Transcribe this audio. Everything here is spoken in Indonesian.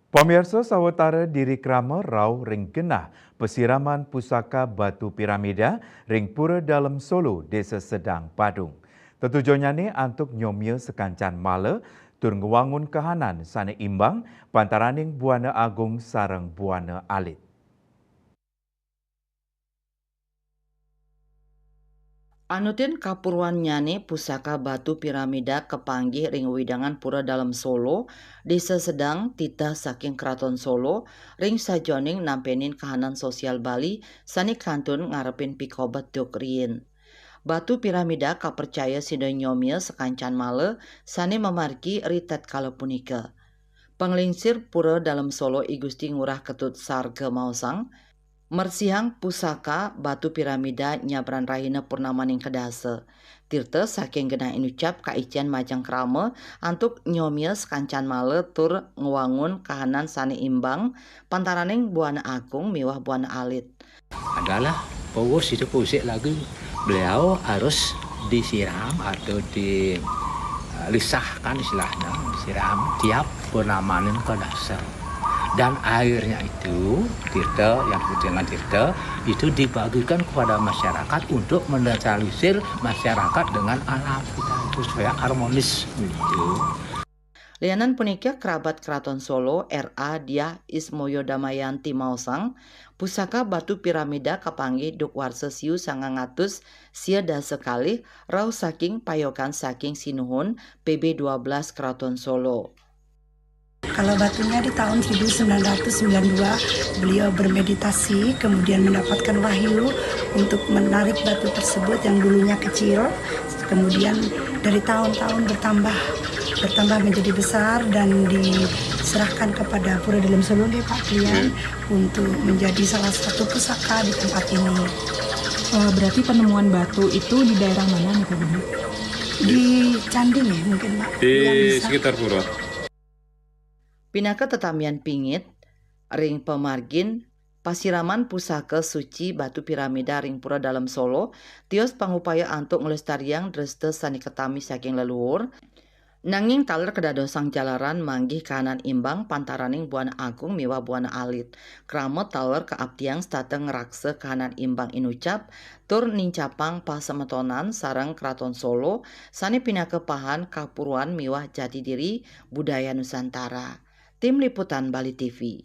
Pamirsa sawetara diri krama rau ring genah pesiraman pusaka batu piramida ring pura dalam Solo, Desa Sedang, Badung. Tetujuannya ni antuk nyomia sekancan mala tur ngewangun kahanan sana imbang pantaraning Buana Agung sareng Buana Alit. Anutin kapurwan nyane pusaka batu piramida kepanggih ring widangan pura dalam Solo, desa sedang titah saking keraton Solo, ring sajoning nampenin kahanan sosial Bali, sani kantun ngarepin pikobat rien. Batu piramida kapercaya sidonyomia sekancan male, sani memarki ritet kala punika. Penglingsir pura dalam Solo Igusti Ngurah Ketut Sarga Mausang, Mersihang pusaka batu piramida nyabran rahina purnamaning kedase. Tirta saking genah inucap kaician majang krama antuk nyomia sekancan male tur ngewangun kahanan sani imbang pantaraning Buana Agung miwah Buana Alit. Adalah pengurus itu pusik lagi beliau harus disiram atau dilisahkan istilahnya disiram tiap purnamanin ke dasar. Dan airnya itu tirta yang disebut dengan tirta itu dibagikan kepada masyarakat untuk menetralisir masyarakat dengan alam kita itu supaya harmonis gitu. Lianan punika kerabat keraton Solo R.A. Diah Ismoyo Damayanti Mausang pusaka batu piramida kapanggih duk warsa siu 900 sia da sekali rau saking payokan saking Sinuhun PB12 Keraton Solo. Kalau batunya di tahun 1992 beliau bermeditasi kemudian mendapatkan wahyu untuk menarik batu tersebut yang dulunya kecil, kemudian dari tahun-tahun bertambah menjadi besar dan diserahkan kepada Pura Dalam Solo Pak Klian untuk menjadi salah satu pusaka di tempat ini. Berarti penemuan batu itu di daerah mana nih Pak Bunda? Di Candi nih mungkin Pak. Di sekitar Pura. Pinaka tetamian pingit, ring pemargin, pasiraman pusaka suci batu piramida ring pura dalam Solo, tios pangupaya antuk ngelestariang dreste sani ketami saking leluhur, nanging taler kedadosang jalaran manggih kanan imbang pantaraning Buana Agung miwah Buana Alit, kramot taler keabdiang stateng ngerakse kanan imbang inucap, tur nincapang pasemetonan sarang keraton Solo, sani pinaka pahan kapuruan miwah jati diri budaya Nusantara. Tim Liputan Bali TV.